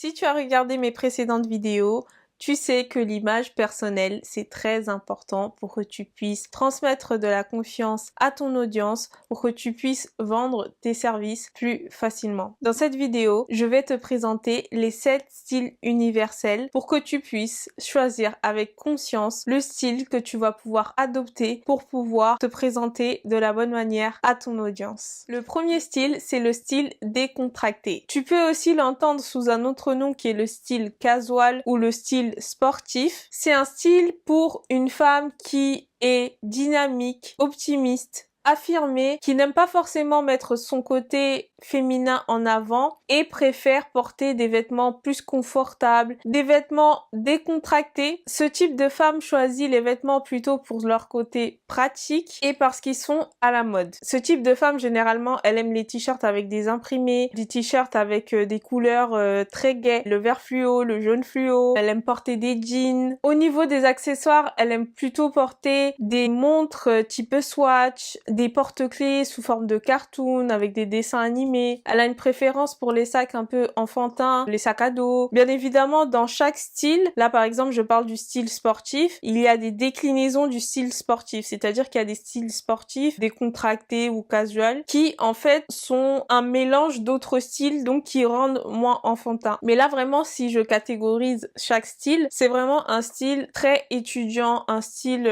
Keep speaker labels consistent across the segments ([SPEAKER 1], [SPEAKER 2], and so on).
[SPEAKER 1] Si tu as regardé mes précédentes vidéos, tu sais que l'image personnelle, c'est très important pour que tu puisses transmettre de la confiance à ton audience, pour que tu puisses vendre tes services plus facilement. Dans cette vidéo, je vais te présenter les 7 styles universels pour que tu puisses choisir avec conscience le style que tu vas pouvoir adopter pour pouvoir te présenter de la bonne manière à ton audience. Le premier style, c'est le style décontracté. Tu peux aussi l'entendre sous un autre nom qui est le style casual ou le style sportif. C'est un style pour une femme qui est dynamique, optimiste, affirmée, qui n'aime pas forcément mettre son côté féminin en avant et préfère porter des vêtements plus confortables, des vêtements décontractés. Ce type de femme choisit les vêtements plutôt pour leur côté pratique et parce qu'ils sont à la mode. Ce type de femme, généralement, elle aime les t-shirts avec des imprimés, des t-shirts avec des couleurs très gaies, le vert fluo, le jaune fluo, elle aime porter des jeans. Au niveau des accessoires, elle aime plutôt porter des montres type Swatch, des porte-clés sous forme de cartoon avec des dessins animés. Elle a une préférence pour les sacs un peu enfantins, les sacs à dos. Bien évidemment, dans chaque style, là par exemple, je parle du style sportif, il y a des déclinaisons du style sportif, c'est-à-dire qu'il y a des styles sportifs décontractés ou casual qui en fait sont un mélange d'autres styles donc qui rendent moins enfantin. Mais là vraiment, si je catégorise chaque style, c'est vraiment un style très étudiant, un style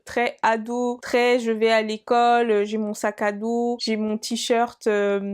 [SPEAKER 1] très ado, très je vais à l'école, j'ai mon sac à dos, j'ai mon t-shirt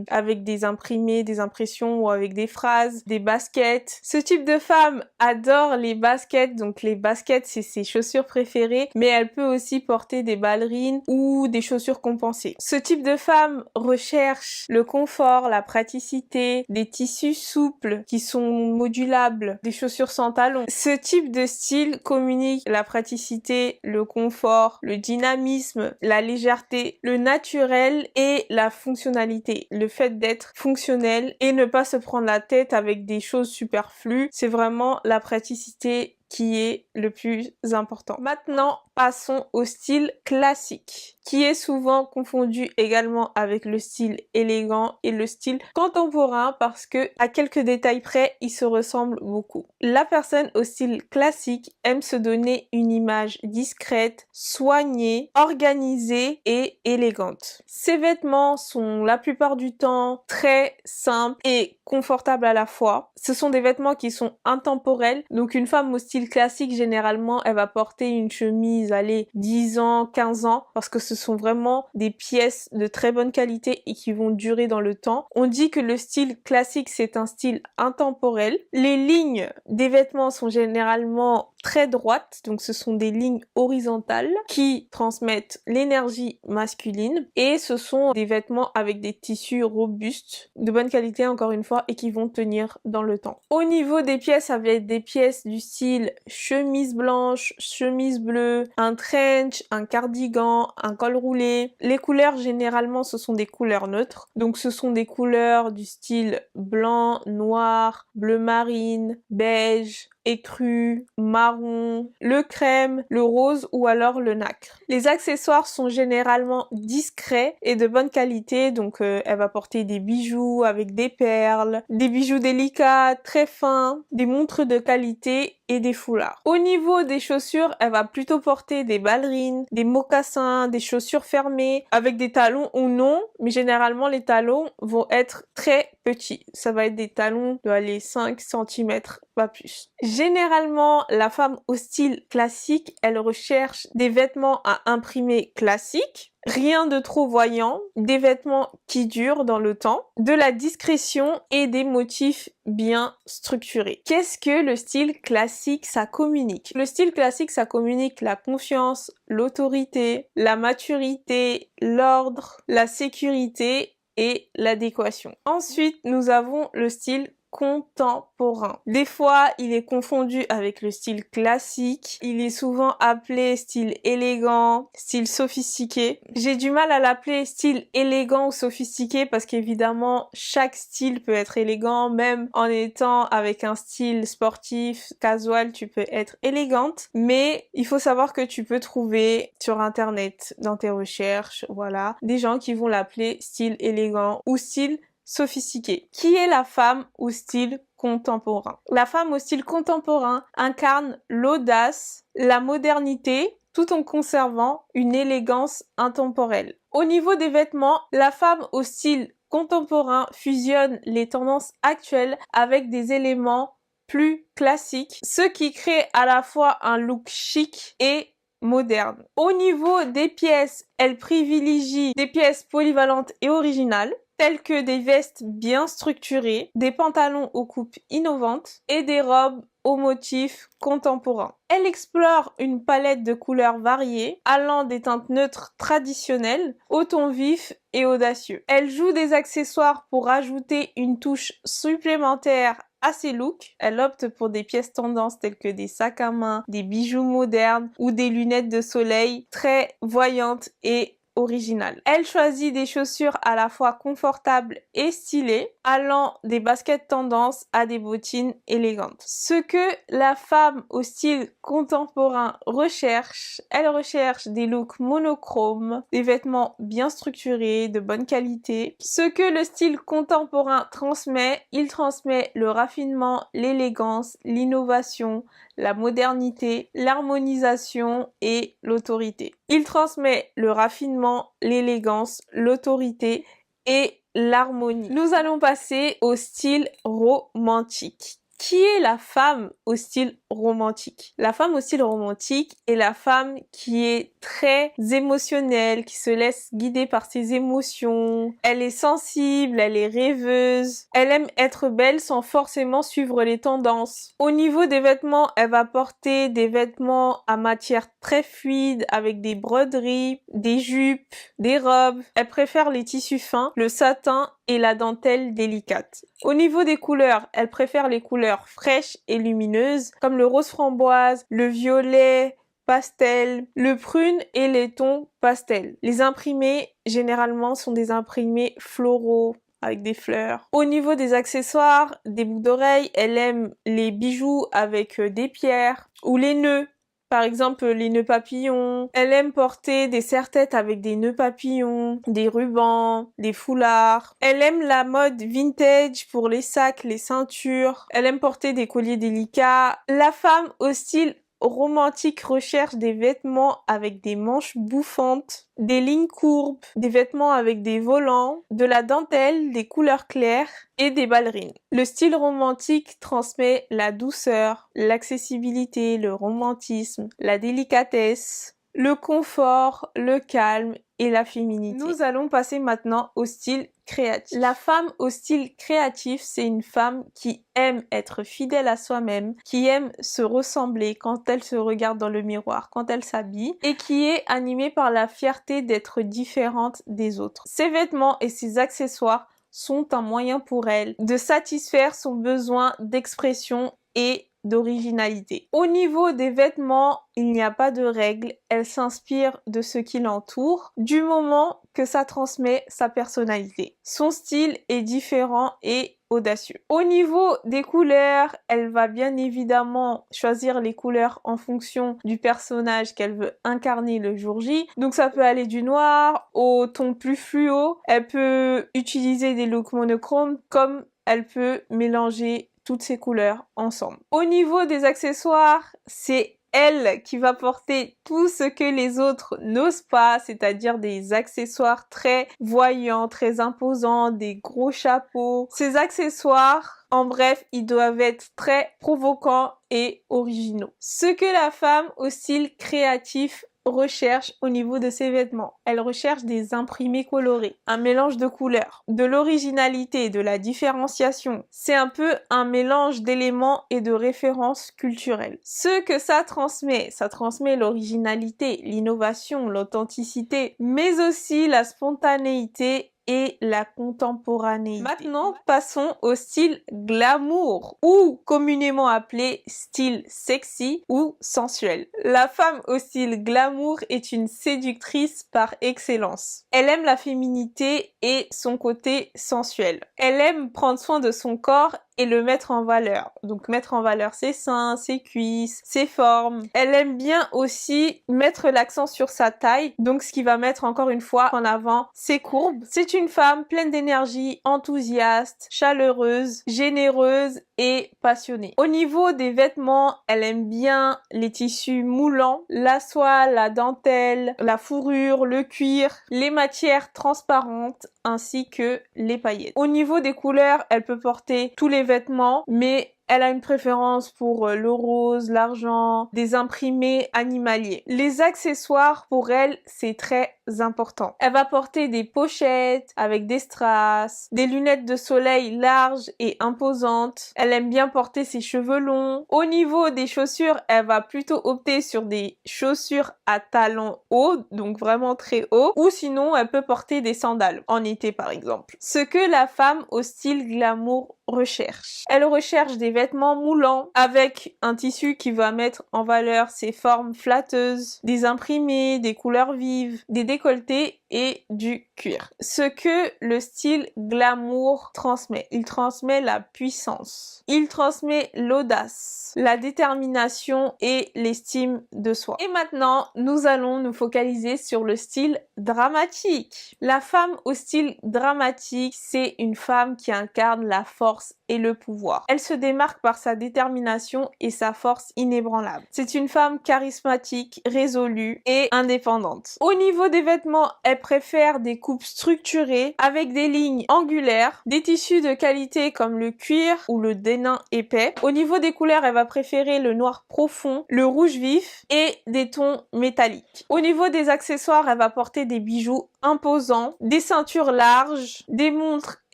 [SPEAKER 1] avec des imprimés, des impressions ou avec des phrases, des baskets. Ce type de femme adore les baskets, donc les baskets c'est ses chaussures préférées, mais elle peut aussi porter des ballerines ou des chaussures compensées. Ce type de femme recherche le confort, la praticité, des tissus souples qui sont modulables, des chaussures sans talons. Ce type de style communique la praticité, le confort, le dynamisme, la légèreté, le naturel et la fonctionnalité. Le fait d'être fonctionnel et ne pas se prendre la tête avec des choses superflues, c'est vraiment la praticité qui est le plus important. Maintenant, passons au style classique, qui est souvent confondu également avec le style élégant et le style contemporain parce que, à quelques détails près, ils se ressemblent beaucoup. La personne au style classique aime se donner une image discrète, soignée, organisée et élégante. Ses vêtements sont la plupart du temps très simples et confortables à la fois. Ce sont des vêtements qui sont intemporels, donc une femme au style classique, généralement, elle va porter une chemise, allez, 10 ans, 15 ans, parce que ce sont vraiment des pièces de très bonne qualité et qui vont durer dans le temps. On dit que le style classique, c'est un style intemporel. Les lignes des vêtements sont généralement très droites, donc ce sont des lignes horizontales qui transmettent l'énergie masculine et ce sont des vêtements avec des tissus robustes, de bonne qualité encore une fois, et qui vont tenir dans le temps. Au niveau des pièces, ça va être des pièces du style chemise blanche, chemise bleue, un trench, un cardigan, un col roulé. Les couleurs, généralement, ce sont des couleurs neutres. Donc, ce sont des couleurs du style blanc, noir, bleu marine, beige, écru, marron, le crème, le rose ou alors le nacre. Les accessoires sont généralement discrets et de bonne qualité, donc elle va porter des bijoux avec des perles, des bijoux délicats, très fins, des montres de qualité et des foulards. Au niveau des chaussures, elle va plutôt porter des ballerines, des mocassins, des chaussures fermées avec des talons ou non, mais généralement les talons vont être très petits. Ça va être des talons de aller 5 cm, pas plus. Généralement, la femme au style classique, elle recherche des vêtements à imprimer classiques, rien de trop voyant, des vêtements qui durent dans le temps, de la discrétion et des motifs bien structurés. Qu'est-ce que le style classique, ça communique? Le style classique, ça communique la confiance, l'autorité, la maturité, l'ordre, la sécurité et l'adéquation. Ensuite, nous avons le style contemporain. Des fois, il est confondu avec le style classique. Il est souvent appelé style élégant, style sophistiqué. J'ai du mal à l'appeler style élégant ou sophistiqué parce qu'évidemment, chaque style peut être élégant, même en étant avec un style sportif, casual, tu peux être élégante. Mais il faut savoir que tu peux trouver sur internet, dans tes recherches, voilà, des gens qui vont l'appeler style élégant ou style sophistiqué. Qui est la femme au style contemporain. La femme au style contemporain incarne l'audace, la modernité, tout en conservant une élégance intemporelle. Au niveau des vêtements, la femme au style contemporain fusionne les tendances actuelles avec des éléments plus classiques, ce qui crée à la fois un look chic et moderne. Au niveau des pièces, elle privilégie des pièces polyvalentes et originales, telles que des vestes bien structurées, des pantalons aux coupes innovantes et des robes aux motifs contemporains. Elle explore une palette de couleurs variées, allant des teintes neutres traditionnelles aux tons vifs et audacieux. Elle joue des accessoires pour ajouter une touche supplémentaire à ses looks. Elle opte pour des pièces tendances telles que des sacs à main, des bijoux modernes ou des lunettes de soleil très voyantes et originale. Elle choisit des chaussures à la fois confortables et stylées, allant des baskets tendance à des bottines élégantes. Ce que la femme au style contemporain recherche, elle recherche des looks monochromes, des vêtements bien structurés, de bonne qualité. Ce que le style contemporain transmet, il transmet le raffinement, l'élégance, l'innovation, la modernité, l'harmonisation et l'autorité. Il transmet le raffinement, l'élégance, l'autorité et l'harmonie. Nous allons passer au style romantique. Qui est la femme au style romantique? La femme au style romantique est la femme qui est très émotionnelle, qui se laisse guider par ses émotions. Elle est sensible, elle est rêveuse. Elle aime être belle sans forcément suivre les tendances. Au niveau des vêtements, elle va porter des vêtements à matière très fluide avec des broderies, des jupes, des robes. Elle préfère les tissus fins, le satin et la dentelle délicate. Au niveau des couleurs, elle préfère les couleurs fraîches et lumineuses comme le rose framboise, le violet pastel, le prune et les tons pastel. Les imprimés, généralement, sont des imprimés floraux avec des fleurs. Au niveau des accessoires, des boucles d'oreilles, elle aime les bijoux avec des pierres ou les nœuds. Par exemple, les nœuds papillons. Elle aime porter des serre-têtes avec des nœuds papillons, des rubans, des foulards. Elle aime la mode vintage pour les sacs, les ceintures. Elle aime porter des colliers délicats. La femme au style romantique recherche des vêtements avec des manches bouffantes, des lignes courbes, des vêtements avec des volants, de la dentelle, des couleurs claires et des ballerines. Le style romantique transmet la douceur, l'accessibilité, le romantisme, la délicatesse, le confort, le calme et la féminité. Nous allons passer maintenant au style créatif. La femme au style créatif, c'est une femme qui aime être fidèle à soi-même, qui aime se ressembler quand elle se regarde dans le miroir, quand elle s'habille, et qui est animée par la fierté d'être différente des autres. Ses vêtements et ses accessoires sont un moyen pour elle de satisfaire son besoin d'expression et d'originalité. Au niveau des vêtements, il n'y a pas de règle, elle s'inspire de ce qui l'entoure, du moment que ça transmet sa personnalité. Son style est différent et audacieux. Au niveau des couleurs, elle va bien évidemment choisir les couleurs en fonction du personnage qu'elle veut incarner le jour J. Donc ça peut aller du noir au ton plus fluo. Elle peut utiliser des looks monochromes comme elle peut mélanger toutes ces couleurs ensemble. Au niveau des accessoires, c'est elle qui va porter tout ce que les autres n'osent pas, c'est-à-dire des accessoires très voyants, très imposants, des gros chapeaux. Ces accessoires, en bref, ils doivent être très provocants et originaux. Ce que la femme au style créatif recherche au niveau de ses vêtements. Elle recherche des imprimés colorés, un mélange de couleurs, de l'originalité, de la différenciation. C'est un peu un mélange d'éléments et de références culturelles. Ce que ça transmet l'originalité, l'innovation, l'authenticité, mais aussi la spontanéité et la contemporanéité. Maintenant, passons au style glamour, ou communément appelé style sexy ou sensuel. La femme au style glamour est une séductrice par excellence. Elle aime la féminité et son côté sensuel. Elle aime prendre soin de son corps et le mettre en valeur. Donc mettre en valeur ses seins, ses cuisses, ses formes. Elle aime bien aussi mettre l'accent sur sa taille, donc ce qui va mettre encore une fois en avant ses courbes. C'est une femme pleine d'énergie, enthousiaste, chaleureuse, généreuse et passionnée. Au niveau des vêtements, elle aime bien les tissus moulants, la soie, la dentelle, la fourrure, le cuir, les matières transparentes ainsi que les paillettes. Au niveau des couleurs, elle peut porter tous les vêtements, mais elle a une préférence pour le rose, l'argent, des imprimés animaliers. Les accessoires, pour elle, c'est très important. Elle va porter des pochettes avec des strass, des lunettes de soleil larges et imposantes. Elle aime bien porter ses cheveux longs. Au niveau des chaussures, elle va plutôt opter sur des chaussures à talons hauts, donc vraiment très hauts, ou sinon elle peut porter des sandales, en été par exemple. Ce que la femme au style glamour recherche. Elle recherche des vêtements moulants avec un tissu qui va mettre en valeur ses formes flatteuses, des imprimés, des couleurs vives, des décolletés et du cuir. Ce que le style glamour transmet. Il transmet la puissance. Il transmet l'audace, la détermination et l'estime de soi. Et maintenant, nous allons nous focaliser sur le style dramatique. La femme au style dramatique, c'est une femme qui incarne la force et le pouvoir. Elle se démarque par sa détermination et sa force inébranlable. C'est une femme charismatique, résolue et indépendante. Au niveau des vêtements, elle préfère des coupes structurées avec des lignes angulaires, des tissus de qualité comme le cuir ou le dénim épais. Au niveau des couleurs, elle va préférer le noir profond, le rouge vif et des tons métalliques. Au niveau des accessoires, elle va porter des bijoux imposants, des ceintures larges, des montres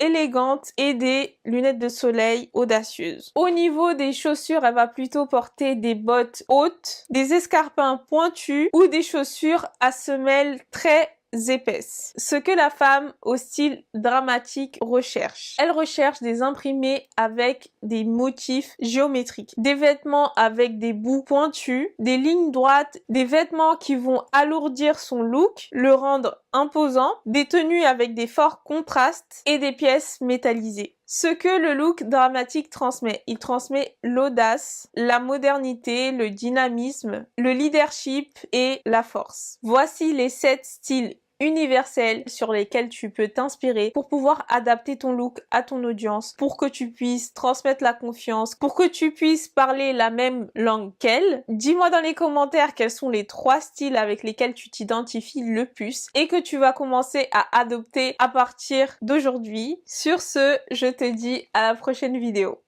[SPEAKER 1] élégantes et des lunettes de soleil audacieuses. Au niveau des chaussures, elle va plutôt porter des bottes hautes, des escarpins pointus ou des chaussures à semelles très épaisses. Ce que la femme au style dramatique recherche. Elle recherche des imprimés avec des motifs géométriques, des vêtements avec des bouts pointus, des lignes droites, des vêtements qui vont alourdir son look, le rendre imposant, des tenues avec des forts contrastes et des pièces métallisées. Ce que le look dramatique transmet. Il transmet l'audace, la modernité, le dynamisme, le leadership et la force. Voici les 7 styles universels sur lesquels tu peux t'inspirer pour pouvoir adapter ton look à ton audience, pour que tu puisses transmettre la confiance, pour que tu puisses parler la même langue qu'elle. Dis-moi dans les commentaires quels sont les 3 styles avec lesquels tu t'identifies le plus et que tu vas commencer à adopter à partir d'aujourd'hui. Sur ce, je te dis à la prochaine vidéo.